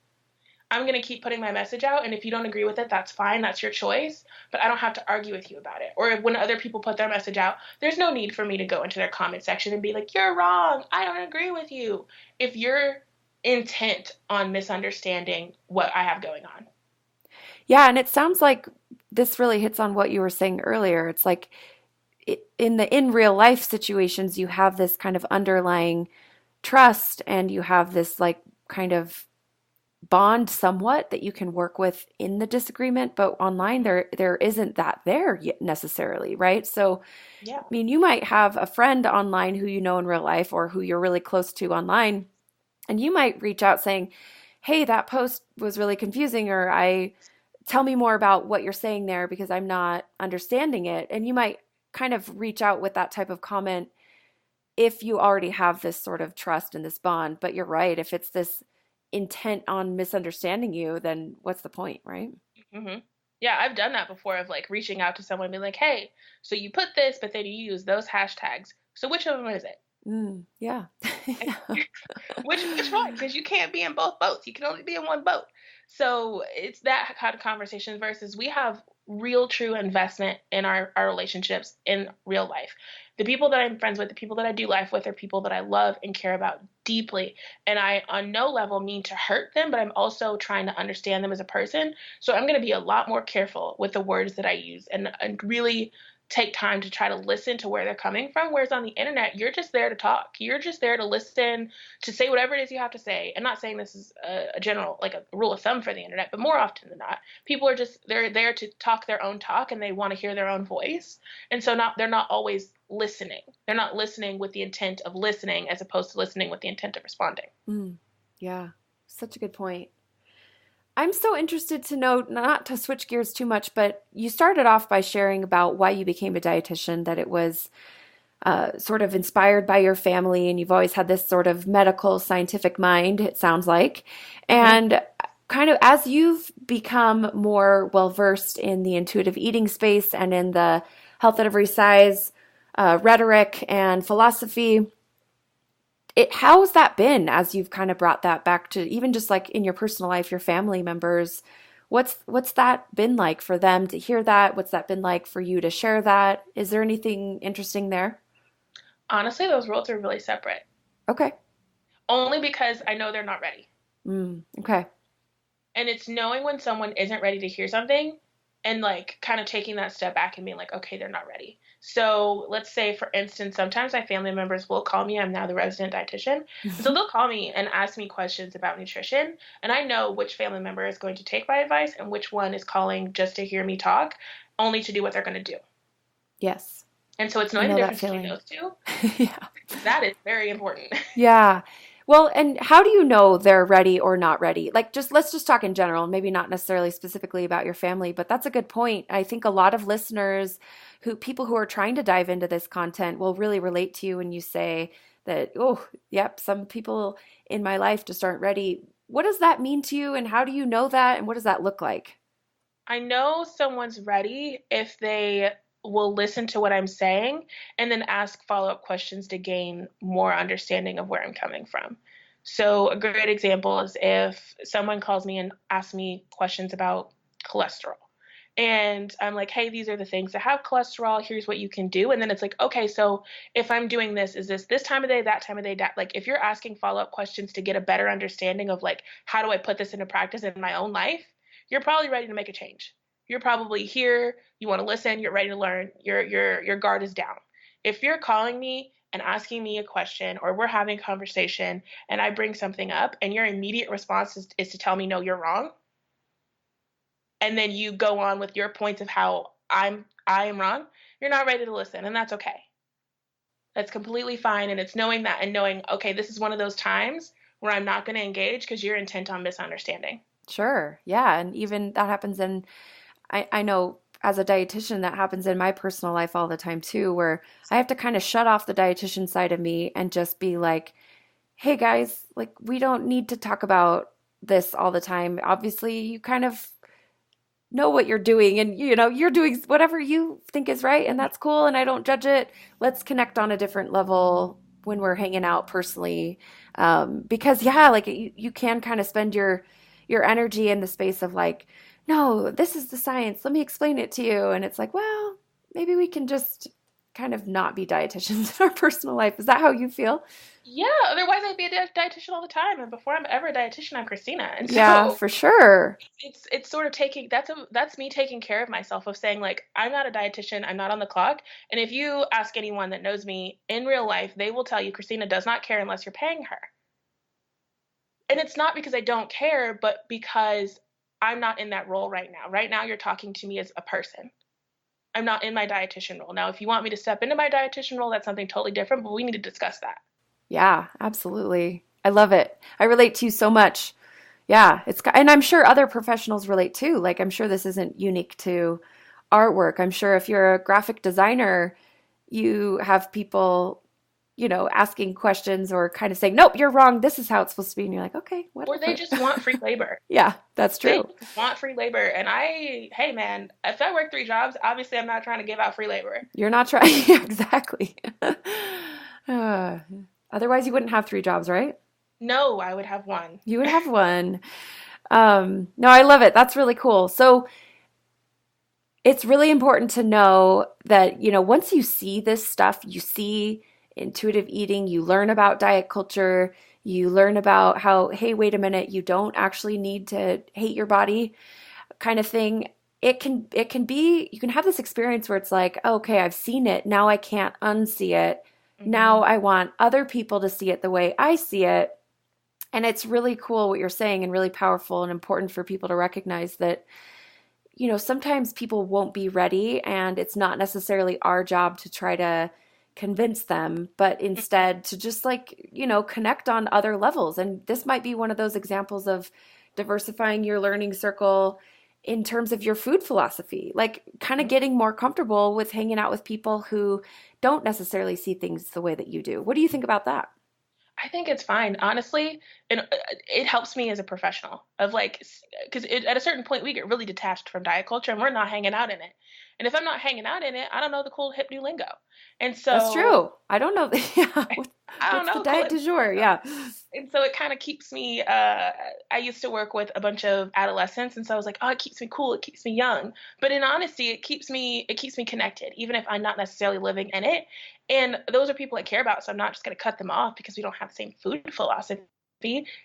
I'm gonna keep putting my message out, and if you don't agree with it, that's fine. That's your choice. But I don't have to argue with you about it. Or when other people put their message out, there's no need for me to go into their comment section and be like, "You're wrong. I don't agree with you." If you're intent on misunderstanding what I have going on. Yeah, and it sounds like this really hits on what you were saying earlier. It's like in the in real life situations, you have this kind of underlying trust and you have this like kind of bond somewhat that you can work with in the disagreement, but online there isn't that there yet necessarily, right? So Yeah. I mean, you might have a friend online who you know in real life or who you're really close to online, and you might reach out saying, "Hey, that post was really confusing," or "I tell me more about what you're saying there because I'm not understanding it." And you might kind of reach out with that type of comment if you already have this sort of trust and this bond. But you're right. If it's this intent on misunderstanding you, then what's the point, right? Hmm. Yeah, I've done that before of like reaching out to someone and being like, hey, so you put this, but then you use those hashtags. So which of them is it? Yeah. Yeah. Which one? Because you can't be in both boats. You can only be in one boat. So it's that kind of conversation versus we have real true investment in our relationships in real life. The people that I'm friends with, the people that I do life with are people that I love and care about deeply. And I on no level mean to hurt them, but I'm also trying to understand them as a person. So I'm going to be a lot more careful with the words that I use and really take time to try to listen to where they're coming from. Whereas on the internet, you're just there to talk. You're just there to listen, to say whatever it is you have to say. And not saying this is a general, like a rule of thumb for the internet, but more often than not, people are just, they're there to talk their own talk and they want to hear their own voice. And so they're not always listening. They're not listening with the intent of listening as opposed to listening with the intent of responding. Yeah. Such a good point. I'm so interested to know, not to switch gears too much, but you started off by sharing about why you became a dietitian, that it was sort of inspired by your family, and you've always had this sort of medical scientific mind, it sounds like. And kind of as you've become more well versed in the intuitive eating space and in the health at every size rhetoric and philosophy, how's that been as you've kind of brought that back to even just like in your personal life, your family members? What's that been like for them to hear that? What's that been like for you to share that? Is there anything interesting there? Honestly, those roles are really separate. Okay. Only because I know they're not ready. Okay. And it's knowing when someone isn't ready to hear something and like kind of taking that step back and being like, okay, they're not ready. So let's say, for instance, sometimes my family members will call me. I'm now the resident dietitian. And so they'll call me and ask me questions about nutrition. And I know which family member is going to take my advice and which one is calling just to hear me talk, only to do what they're going to do. Yes. And so it's I knowing the know that difference between feeling. those two. Yeah. That is very important. Yeah. Well, and how do you know they're ready or not ready? Like, let's just talk in general, maybe not necessarily specifically about your family, but that's a good point. I think a lot of listeners people who are trying to dive into this content will really relate to you when you say that, oh, yep, some people in my life just aren't ready. What does that mean to you, and how do you know that, and what does that look like? I know someone's ready if they will listen to what I'm saying and then ask follow-up questions to gain more understanding of where I'm coming from. So a great example is if someone calls me and asks me questions about cholesterol. And I'm like, hey, these are the things that have cholesterol. Here's what you can do. And then it's like, okay, so if I'm doing this, is this time of day, that time of day, that, like, if you're asking follow-up questions to get a better understanding of like, how do I put this into practice in my own life? You're probably ready to make a change. You're probably here, you want to listen, you're ready to learn, your guard is down. If you're calling me and asking me a question or we're having a conversation and I bring something up and your immediate response is to tell me no, you're wrong, and then you go on with your points of how I am wrong, you're not ready to listen, and that's okay. That's completely fine, and it's knowing that and knowing, okay, this is one of those times where I'm not going to engage because you're intent on misunderstanding. Sure. Yeah. And even that happens I know as a dietitian, that happens in my personal life all the time too, where I have to kind of shut off the dietitian side of me and just be like, hey guys, like we don't need to talk about this all the time. Obviously, you kind of know what you're doing, and you're doing whatever you think is right, and that's cool, and I don't judge it. Let's connect on a different level when we're hanging out personally. Because yeah, like you can kind of spend your energy in the space of like, no, this is the science, let me explain it to you, and it's like, well, maybe we can just kind of not be dietitians in our personal life. Is that how you feel? Yeah, otherwise I'd be a dietitian all the time, and before I'm ever a dietitian, I'm Christina. And Yeah, so for sure. it's sort of taking that's me taking care of myself, of saying like, I'm not a dietitian, I'm not on the clock. And if you ask anyone that knows me in real life, they will tell you Christina does not care unless you're paying her. And it's not because I don't care, but because I'm not in that role right now. Right now you're talking to me as a person. I'm not in my dietitian role. Now, if you want me to step into my dietitian role, that's something totally different, but we need to discuss that. Yeah, absolutely. I love it. I relate to you so much. Yeah, and I'm sure other professionals relate too. Like, I'm sure this isn't unique to artwork. I'm sure if you're a graphic designer, you have people, asking questions or kind of saying, nope, you're wrong. This is how it's supposed to be. And you're like, okay, Or they whatever. just want free labor. Yeah, that's They true. want free labor. And hey man, if I work 3 jobs, obviously I'm not trying to give out free labor. You're not trying. Yeah, exactly. Uh, Otherwise, you wouldn't have three jobs, right? No, I would have one. You would have one. No, I love it. That's really cool. So it's really important to know that, once you see this stuff, you see intuitive eating, you learn about diet culture, you learn about how, hey, wait a minute, you don't actually need to hate your body kind of thing. It can be, you can have this experience where it's like, oh, okay, I've seen it. Now I can't unsee it. Hmm. Now I want other people to see it the way I see it. And it's really cool what you're saying and really powerful and important for people to recognize that, sometimes people won't be ready and it's not necessarily our job to try to convince them, but instead to just like, connect on other levels. And this might be one of those examples of diversifying your learning circle in terms of your food philosophy, like kind of getting more comfortable with hanging out with people who don't necessarily see things the way that you do. What do you think about that? I think it's fine, honestly, and it helps me as a professional of like, because at a certain point we get really detached from diet culture and we're not hanging out in it. And if I'm not hanging out in it, I don't know the cool hip new lingo. And That's so true. I don't know. Yeah. I don't What's the know cool diet hip du jour? new lingo. Yeah. And so it kind of keeps me I used to work with a bunch of adolescents, and so I was like, oh, it keeps me cool, it keeps me young, but in honesty it keeps me connected even if I'm not necessarily living in it. And those are people I care about, so I'm not just going to cut them off because we don't have the same food philosophy.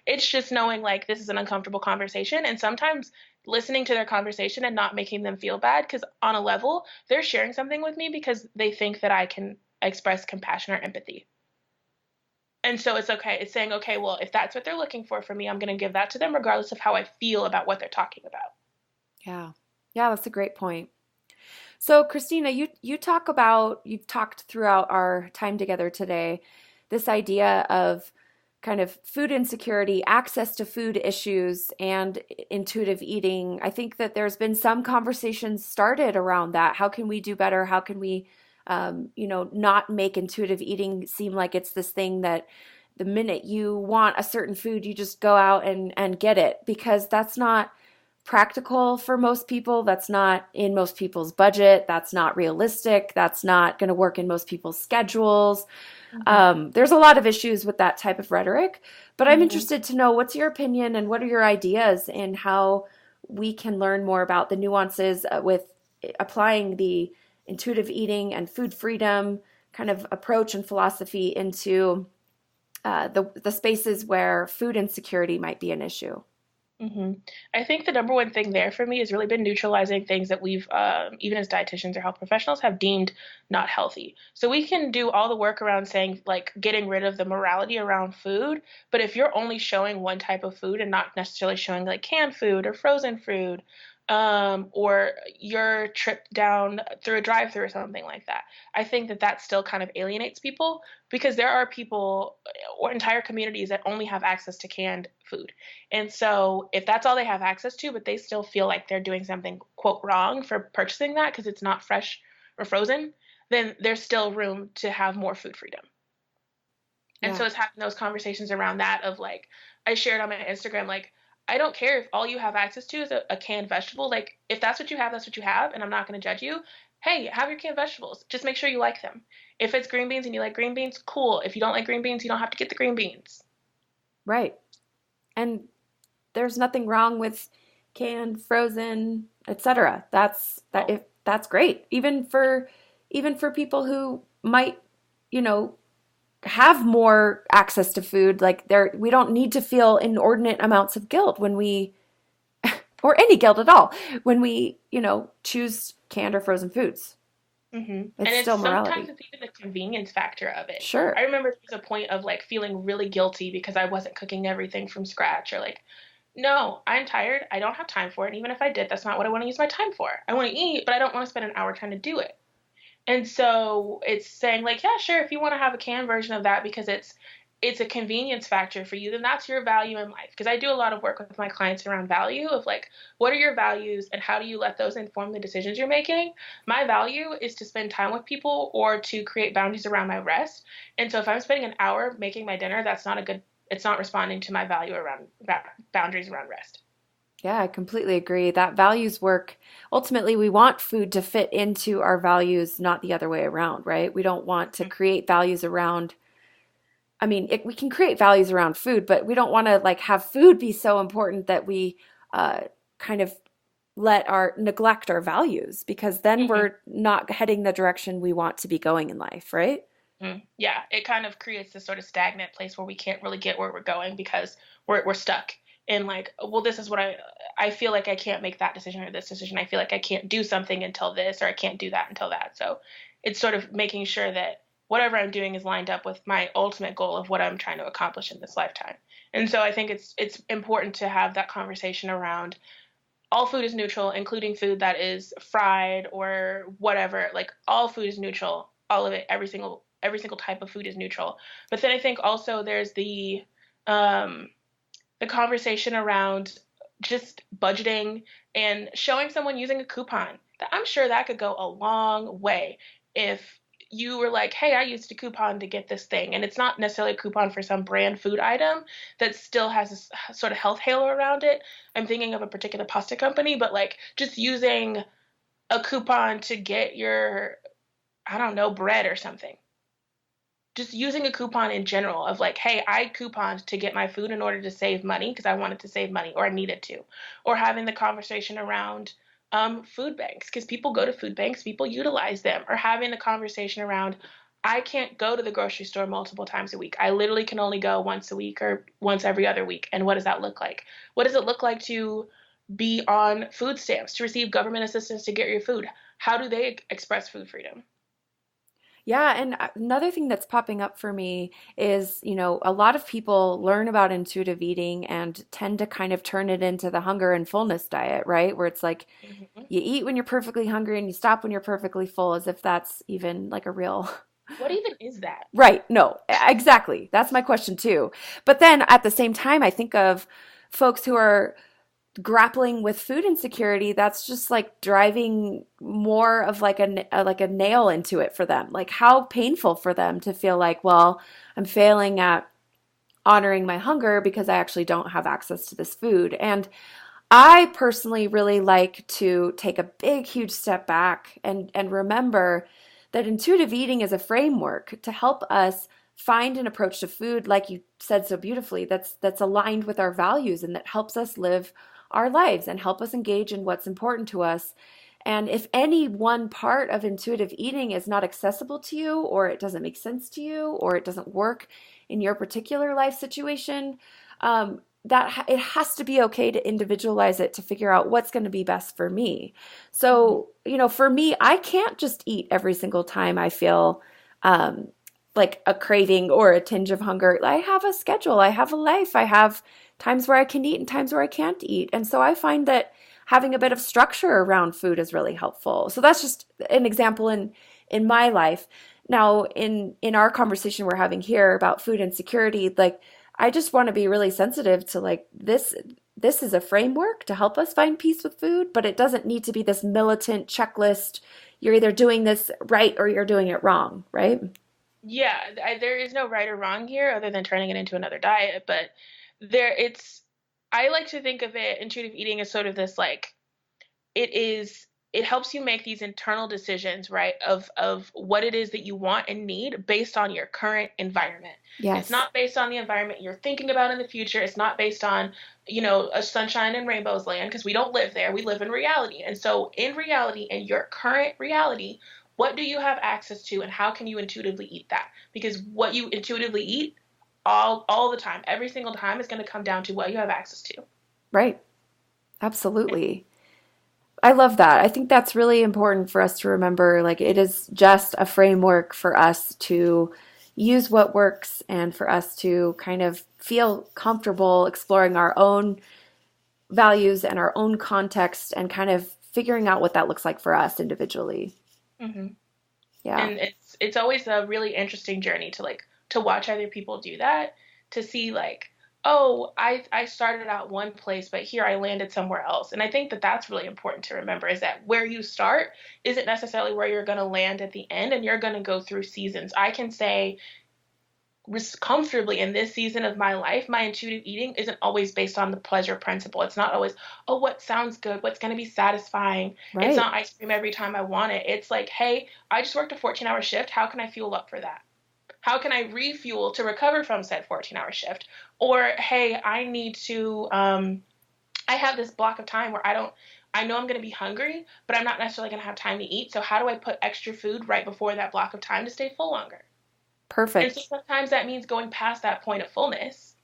It's just knowing like this is an uncomfortable conversation, and sometimes listening to their conversation and not making them feel bad because on a level they're sharing something with me because they think that I can express compassion or empathy. And so it's okay. It's saying, okay, well, if that's what they're looking for from me, I'm going to give that to them regardless of how I feel about what they're talking about. Yeah. Yeah, that's a great point. So, Christina, you've talked throughout our time together today, this idea of kind of food insecurity, access to food issues, and intuitive eating. I think that there's been some conversations started around that. How can we do better? How can we, not make intuitive eating seem like it's this thing that the minute you want a certain food, you just go out and get it, because that's not practical for most people. That's not in most people's budget. That's not realistic. That's not going to work in most people's schedules. Mm-hmm. There's a lot of issues with that type of rhetoric, but I'm Mm-hmm. interested to know what's your opinion and what are your ideas in how we can learn more about the nuances with applying the intuitive eating and food freedom kind of approach and philosophy into the spaces where food insecurity might be an issue. Hmm. I think the number one thing there for me has really been neutralizing things that we've, even as dietitians or health professionals, have deemed not healthy. So we can do all the work around saying, like, getting rid of the morality around food. But if you're only showing one type of food and not necessarily showing like canned food or frozen food, or your trip down through a drive-through or something like that, I think that that still kind of alienates people because there are people or entire communities that only have access to canned food. And so if that's all they have access to, but they still feel like they're doing something, quote, wrong for purchasing that because it's not fresh or frozen, then there's still room to have more food freedom. And Yeah. so it's having those conversations around that of like, I shared on my Instagram, like, I don't care if all you have access to is a canned vegetable. Like, if that's what you have, that's what you have, and I'm not going to judge you. Hey, have your canned vegetables. Just make sure you like them. If it's green beans and you like green beans, cool. If you don't like green beans, you don't have to get the green beans. Right. And there's nothing wrong with canned, frozen, etc. Oh. That's great. Even for people who might, you know, have more access to food, like we don't need to feel inordinate amounts of guilt when we or any guilt at all when we, choose canned or frozen foods. Mm-hmm. It's And it's still sometimes morality. it's even the convenience factor of it. Sure. I remember there was a point of like feeling really guilty because I wasn't cooking everything from scratch or like, no, I'm tired. I don't have time for it. And even if I did, that's not what I want to use my time for. I want to eat, but I don't want to spend an hour trying to do it. And so it's saying like, yeah, sure, if you want to have a canned version of that because it's a convenience factor for you, then that's your value in life. Because I do a lot of work with my clients around value of like, what are your values and how do you let those inform the decisions you're making? My value is to spend time with people or to create boundaries around my rest. And so if I'm spending an hour making my dinner, that's not a good, it's not responding to my value around boundaries around rest. Yeah, I completely agree. That values work. Ultimately, we want food to fit into our values, not the other way around, right? We don't want to create values around I mean, we can create values around food, but we don't want to like have food be so important that we uh, kind of neglect our values, because then Hmm. we're not heading the direction we want to be going in life, right? Yeah, it kind of creates this sort of stagnant place where we can't really get where we're going because we're stuck in like, well, this is what I feel like I can't make that decision or this decision. I feel like I can't do something until this, or I can't do that until that. So it's sort of making sure that whatever I'm doing is lined up with my ultimate goal of what I'm trying to accomplish in this lifetime. And so I think it's important to have that conversation around all food is neutral, including food that is fried or whatever. Like all food is neutral, all of it, every single type of food is neutral. But then I think also there's um, the conversation around just budgeting and showing someone using a coupon. That I'm sure that could go a long way if you were like, hey, I used a coupon to get this thing. And it's not necessarily a coupon for some brand food item that still has this sort of health halo around it. I'm thinking of a particular pasta company, but like just using a coupon to get your, I don't know, bread or something. Just using a coupon in general of like, hey, I couponed to get my food in order to save money because I wanted to save money or I needed to. Or having the conversation around food banks because people go to food banks, people utilize them. Or having the conversation around, I can't go to the grocery store multiple times a week. I literally can only go once a week or once every other week. And what does that look like? What does it look like to be on food stamps, to receive government assistance to get your food? How do they express food freedom? Yeah, and another thing that's popping up for me is, a lot of people learn about intuitive eating and tend to kind of turn it into the hunger and fullness diet, right? Where it's like Hmm. you eat when you're perfectly hungry and you stop when you're perfectly full, as if that's even like a real. What even is that? Right. No, exactly. That's my question too. But then at the same time, I think of folks who are grappling with food insecurity that's just like driving more of like a nail into it for them. Like how painful for them to feel like, well, I'm failing at honoring my hunger because I actually don't have access to this food. And I personally really like to take a big huge step back and remember that intuitive eating is a framework to help us find an approach to food, like you said so beautifully, that's aligned with our values and that helps us live our lives and help us engage in what's important to us. And if any one part of intuitive eating is not accessible to you, or it doesn't make sense to you, or it doesn't work in your particular life situation, that it has to be okay to individualize it to figure out what's going to be best for me. Hmm. So, for me, I can't just eat every single time I feel um, like a craving or a tinge of hunger. I have a schedule, I have a life, I have times where I can eat and times where I can't eat. And so I find that having a bit of structure around food is really helpful. So that's just an example in my life. Now, in our conversation we're having here about food insecurity, like I just want to be really sensitive to like this is a framework to help us find peace with food, but it doesn't need to be this militant checklist. You're either doing this right or you're doing it wrong, right? Yeah, there is no right or wrong here other than turning it into another diet, but it's I like to think of it intuitive eating as sort of this like it helps you make these internal decisions, right, of what it is that you want and need based on your current environment. It's Yes. not based on the environment you're thinking about in the future. It's not based on, a sunshine and rainbows land because we don't live there. We live in reality. And so in reality, in your current reality, what do you have access to and how can you intuitively eat that? Because what you intuitively eat all the time, every single time is going to come down to what you have access to. Right. Absolutely. I love that. I think that's really important for us to remember. Like, it is just a framework for us to use what works and for us to kind of feel comfortable exploring our own values and our own context and kind of figuring out what that looks like for us individually. Hmm. Yeah. And it's always a really interesting journey to like to watch other people do that, to see like, oh, I started out one place but here I landed somewhere else. And I think that that's really important to remember, is that where you start isn't necessarily where you're going to land at the end, and you're going to go through seasons. I can say comfortably in this season of my life, my intuitive eating isn't always based on the pleasure principle. It's not always, oh, what sounds good? What's going to be satisfying? It's Right. not ice cream every time I want it. It's like, hey, I just worked a 14-hour shift. How can I fuel up for that? How can I refuel to recover from said 14-hour shift? Or, hey, I need to, I have this block of time where I know I'm going to be hungry, but I'm not necessarily going to have time to eat. So how do I put extra food right before that block of time to stay full longer? And so Perfect. sometimes that means going past that point of fullness,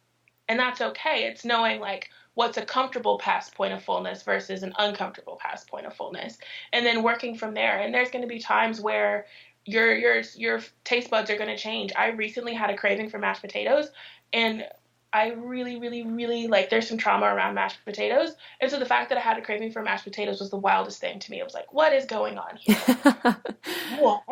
and that's okay. It's knowing like what's a comfortable past point of fullness versus an uncomfortable past point of fullness, and then working from there. And there's going to be times where your taste buds are going to change. I recently had a craving for mashed potatoes, and I really, really, really like. There's some trauma around mashed potatoes, and so the fact that I had a craving for mashed potatoes was the wildest thing to me. I was like, "What is going on here? What?"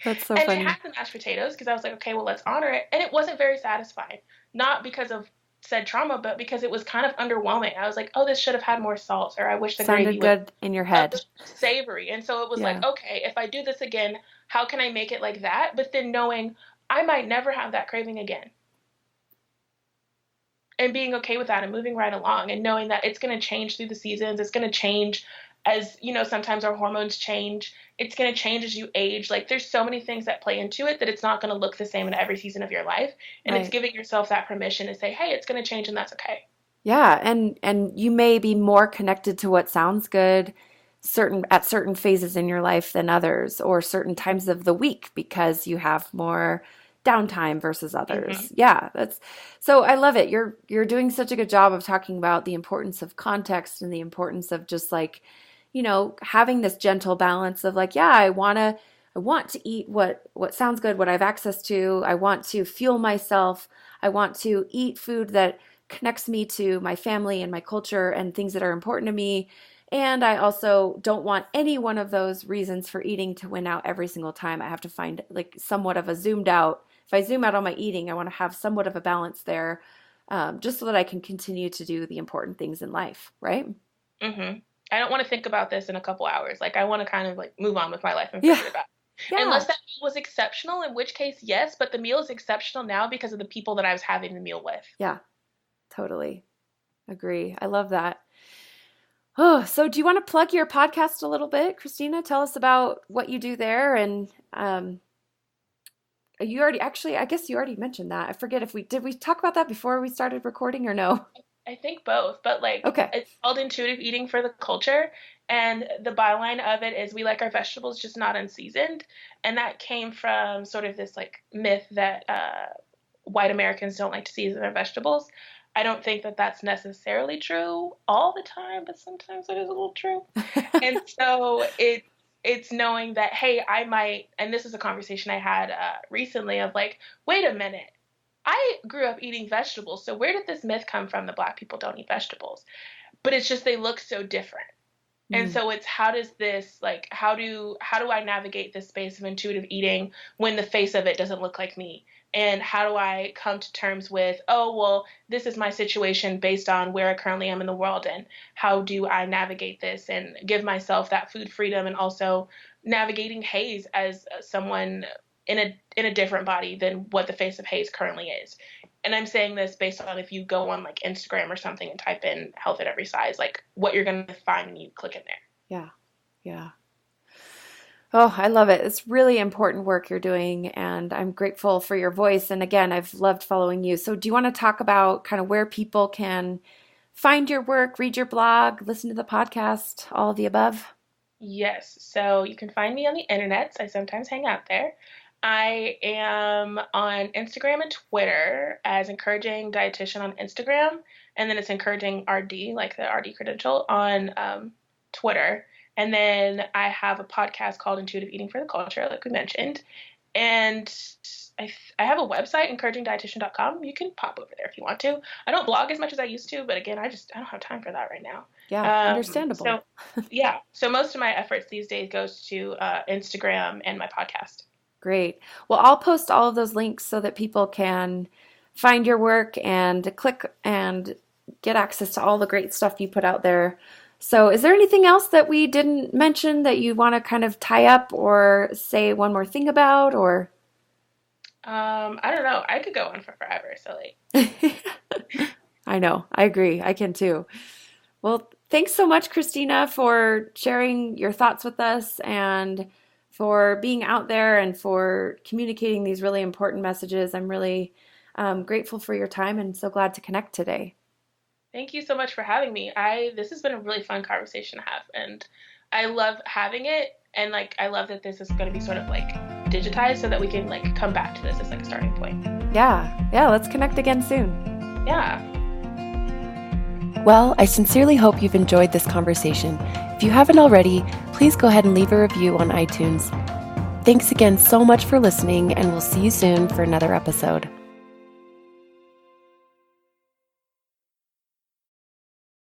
That's so And I had funny. the mashed potatoes because I was like, "Okay, well, let's honor it." And it wasn't very satisfying, not because of said trauma, but because it was kind of underwhelming. I was like, "Oh, this should have had more salt," or "I wish the gravy Sounded was good in your a head. little savory." And so it was like, Yeah. okay, if I do this again, how can I make it like that? But then knowing I might never have that craving again, and being okay with that and moving right along, and knowing that it's going to change through the seasons. It's going to change as, sometimes our hormones change. It's going to change as you age. Like there's so many things that play into it that it's not going to look the same in every season of your life. And it's Right. giving yourself that permission to say, hey, it's going to change and that's okay. Yeah, and you may be more connected to what sounds good certain phases in your life than others, or certain times of the week because you have more downtime versus Mm-hmm. others. Yeah, that's so I love it. You're doing such a good job of talking about the importance of context and the importance of just like, having this gentle balance of like, yeah, I want to eat what sounds good, what I have access to. I want to fuel myself. I want to eat food that connects me to my family and my culture and things that are important to me. And I also don't want any one of those reasons for eating to win out every single time. I have to find like somewhat of a zoomed out. If I zoom out on my eating, I want to have somewhat of a balance there, just so that I can continue to do the important things in life, right? Mm-hmm. I don't want to think about this in a couple hours. Like I want to kind of like move on with my life and Yeah, forget about it. yeah, Unless that meal was exceptional, in which case, yes, but the meal is exceptional now because of the people that I was having the meal with. yeah, totally agree. I love that. Oh, so do you want to plug your podcast a little bit, Christina? Tell us about what you do there, and you already actually, I guess you already mentioned that. I forget if we talk about that before we started recording or no? I think both, but like Okay. it's called intuitive eating for the culture. And the byline of it is we like our vegetables just not unseasoned. And that came from sort of this like myth that white Americans don't like to season their vegetables. I don't think that that's necessarily true all the time, but sometimes it is a little true. And so it's knowing that, hey, I might, and this is a conversation I had recently of like, wait a minute, I grew up eating vegetables, so where did this myth come from that black people don't eat vegetables? But it's just they look so different. And Mm, so it's how does this like how do I navigate this space of intuitive eating when the face of it doesn't look like me? And how do I come to terms with, oh well, this is my situation based on where I currently am in the world, and how do I navigate this and give myself that food freedom, and also navigating haze as someone in a different body than what the face of haze currently is. And I'm saying this based on if you go on like Instagram or something and type in health at every size, like what you're going to find when you click in there. yeah, yeah. Oh, I love it. It's really important work you're doing, and I'm grateful for your voice. And again, I've loved following you. So, do you want to talk about kind of where people can find your work, read your blog, listen to the podcast, all of the above? Yes. So you can find me on the internet. I sometimes hang out there. I am on Instagram and Twitter as encouraging dietitian on Instagram, and then it's encouraging RD, like the RD credential, on Twitter. And then I have a podcast called Intuitive Eating for the Culture, like we mentioned. And I have a website, encouragingdietitian.com. You can pop over there if you want to. I don't blog as much as I used to, but again, I don't have time for that right now. Yeah, understandable. So yeah, so most of my efforts these days goes to Instagram and my podcast. Great. Well, I'll post all of those links so that people can find your work and click and get access to all the great stuff you put out there. So, is there anything else that we didn't mention that you want to kind of tie up or say one more thing about, or? I don't know. I could go on for forever. So like, I know. I agree. I can too. Well, thanks so much, Christina, for sharing your thoughts with us and for being out there and for communicating these really important messages. I'm really grateful for your time and so glad to connect today. Thank you so much for having me. This has been a really fun conversation to have, and I love having it. And like, I love that this is going to be sort of like digitized so that we can like come back to this as like a starting point. Yeah. Let's connect again soon. Yeah. Well, I sincerely hope you've enjoyed this conversation. If you haven't already, please go ahead and leave a review on iTunes. Thanks again so much for listening, and we'll see you soon for another episode.